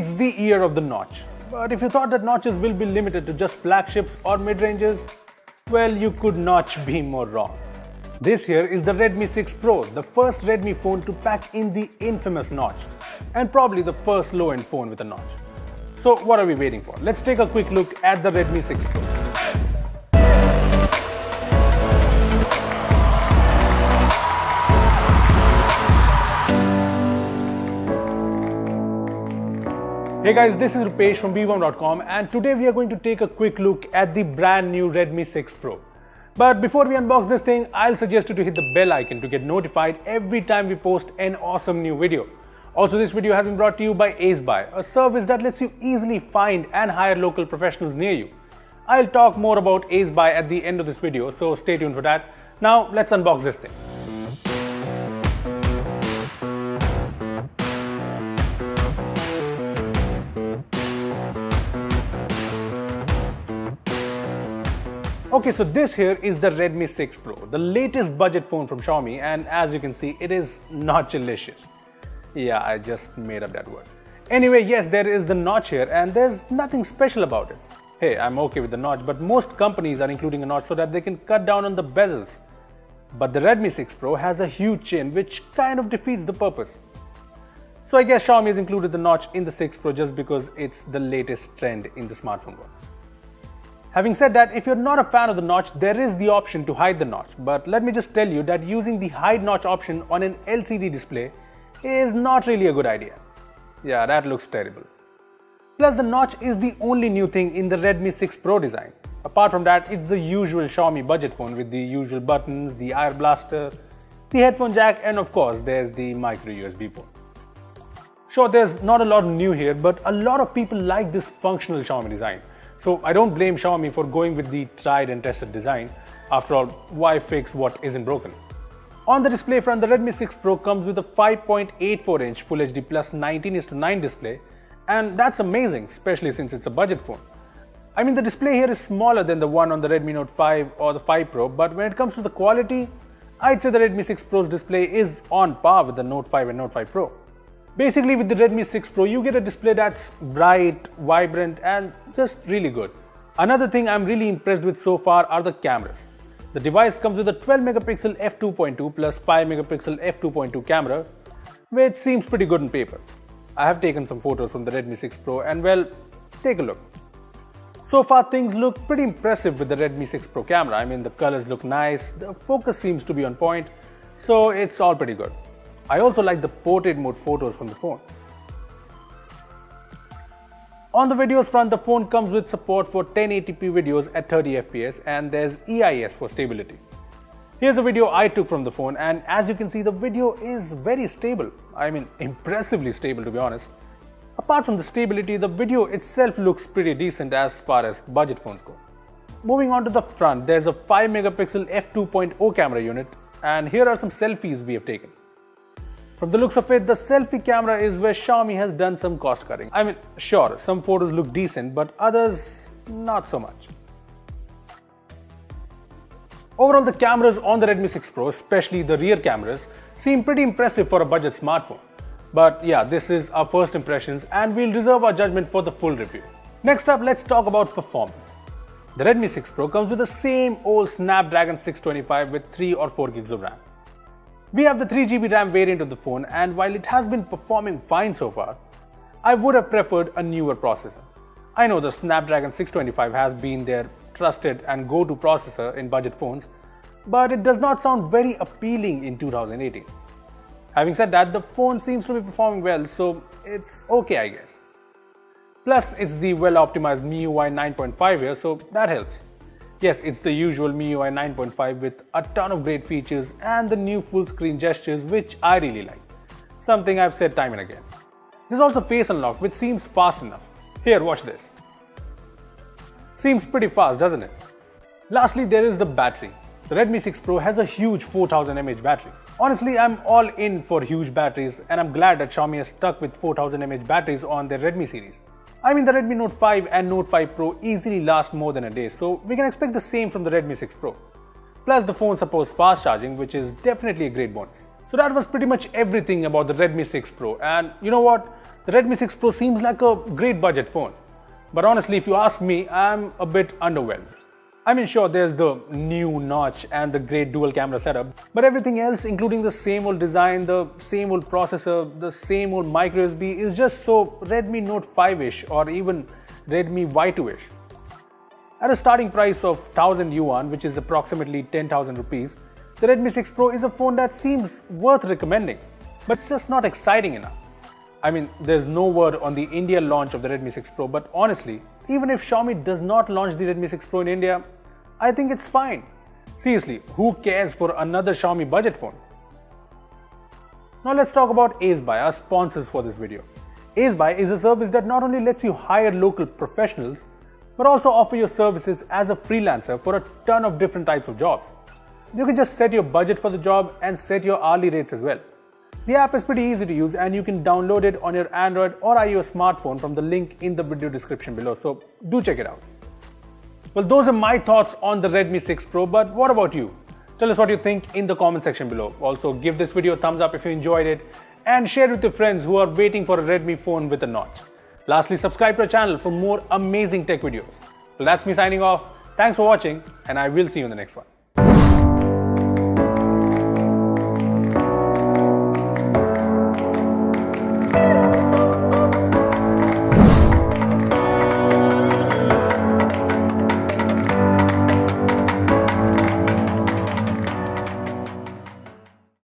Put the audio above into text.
It's the year of the notch. But if you thought that notches will be limited to just flagships or mid-ranges, well, you could not be more wrong. This here is the Redmi 6 Pro, the first Redmi phone to pack in the infamous notch, and probably the first low-end phone with a notch. So what are we waiting for? Let's take a quick look at the Redmi 6 Pro. Hey guys, this is Rupesh from bwom.com, and today we are going to take a quick look at the brand new Redmi 6 Pro. But before we unbox this thing, I'll suggest you to hit the bell icon to get notified every time we post an awesome new video. Also, this video has been brought to you by AceBuy, a service that lets you easily find and hire local professionals near you. I'll talk more about AceBuy at the end of this video, so stay tuned for that. Now, let's unbox this thing. Okay, so this here is the Redmi 6 Pro, the latest budget phone from Xiaomi, and as you can see, it is notchlicious. Yeah, I just made up that word. Anyway, yes, there is the notch here and there's nothing special about it. Hey, I'm okay with the notch, but most companies are including a notch so that they can cut down on the bezels. But the Redmi 6 Pro has a huge chin, which kind of defeats the purpose. So I guess Xiaomi has included the notch in the 6 Pro just because it's the latest trend in the smartphone world. Having said that, if you're not a fan of the notch, there is the option to hide the notch. But let me just tell you that using the hide notch option on an LCD display is not really a good idea. Yeah, that looks terrible. Plus, the notch is the only new thing in the Redmi 6 Pro design. Apart from that, it's the usual Xiaomi budget phone with the usual buttons, the IR blaster, the headphone jack, and of course, there's the micro USB port. Sure, there's not a lot new here, but a lot of people like this functional Xiaomi design. So I don't blame Xiaomi for going with the tried and tested design. After all, why fix what isn't broken? On the display front, the Redmi 6 Pro comes with a 5.84-inch Full HD Plus 19:9 display, and that's amazing, especially since it's a budget phone. I mean, the display here is smaller than the one on the Redmi Note 5 or the 5 Pro, but when it comes to the quality, I'd say the Redmi 6 Pro's display is on par with the Note 5 and Note 5 Pro. Basically, with the Redmi 6 Pro, you get a display that's bright, vibrant, and just really good. Another thing I'm really impressed with so far are the cameras. The device comes with a 12-megapixel f2.2 plus 5-megapixel f2.2 camera, which seems pretty good on paper. I have taken some photos from the Redmi 6 Pro and well, take a look. So far, things look pretty impressive with the Redmi 6 Pro camera. I mean, the colors look nice, the focus seems to be on point, so it's all pretty good. I also like the portrait mode photos from the phone. On the videos front, the phone comes with support for 1080p videos at 30 fps and there's EIS for stability. Here's a video I took from the phone, and as you can see, the video is very stable. I mean, impressively stable to be honest. Apart from the stability, the video itself looks pretty decent as far as budget phones go. Moving on to the front, there's a 5-megapixel f2.0 camera unit, and here are some selfies we have taken. From the looks of it, the selfie camera is where Xiaomi has done some cost cutting. I mean, sure, some photos look decent, but others, not so much. Overall, the cameras on the Redmi 6 Pro, especially the rear cameras, seem pretty impressive for a budget smartphone. But yeah, this is our first impressions and we'll reserve our judgment for the full review. Next up, let's talk about performance. The Redmi 6 Pro comes with the same old Snapdragon 625 with 3 or 4 gigs of RAM. We have the 3GB RAM variant of the phone, and while it has been performing fine so far, I would have preferred a newer processor. I know the Snapdragon 625 has been their trusted and go-to processor in budget phones, but it does not sound very appealing in 2018. Having said that, the phone seems to be performing well, so it's okay I guess. Plus, it's the well-optimized MIUI 9.5 here, so that helps. Yes, it's the usual MIUI 9.5 with a ton of great features and the new full screen gestures, which I really like. Something I've said time and again. There's also face unlock, which seems fast enough. Here, watch this. Seems pretty fast, doesn't it? Lastly, there is the battery. The Redmi 6 Pro has a huge 4000 mAh battery. Honestly, I'm all in for huge batteries, and I'm glad that Xiaomi has stuck with 4000 mAh batteries on their Redmi series. I mean, the Redmi Note 5 and Note 5 Pro easily last more than a day, so we can expect the same from the Redmi 6 Pro. Plus, the phone supports fast charging, which is definitely a great bonus. So that was pretty much everything about the Redmi 6 Pro, and you know what? The Redmi 6 Pro seems like a great budget phone. But honestly, if you ask me, I'm a bit underwhelmed. I mean, sure, there's the new notch and the great dual camera setup, but everything else, including the same old design, the same old processor, the same old micro USB, is just so Redmi Note 5-ish or even Redmi Y2-ish. At a starting price of 1000 yuan, which is approximately 10,000 rupees, the Redmi 6 Pro is a phone that seems worth recommending, but it's just not exciting enough. I mean, there's no word on the India launch of the Redmi 6 Pro, but honestly, even if Xiaomi does not launch the Redmi 6 Pro in India, I think it's fine. Seriously, who cares for another Xiaomi budget phone? Now let's talk about AceBuy, our sponsors for this video. AceBuy is a service that not only lets you hire local professionals, but also offer your services as a freelancer for a ton of different types of jobs. You can just set your budget for the job and set your hourly rates as well. The app is pretty easy to use and you can download it on your Android or iOS smartphone from the link in the video description below, so do check it out. Well, those are my thoughts on the Redmi 6 Pro, but what about you? Tell us what you think in the comment section below. Also, give this video a thumbs up if you enjoyed it and share it with your friends who are waiting for a Redmi phone with a notch. Lastly, subscribe to our channel for more amazing tech videos. Well, that's me signing off. Thanks for watching and I will see you in the next one.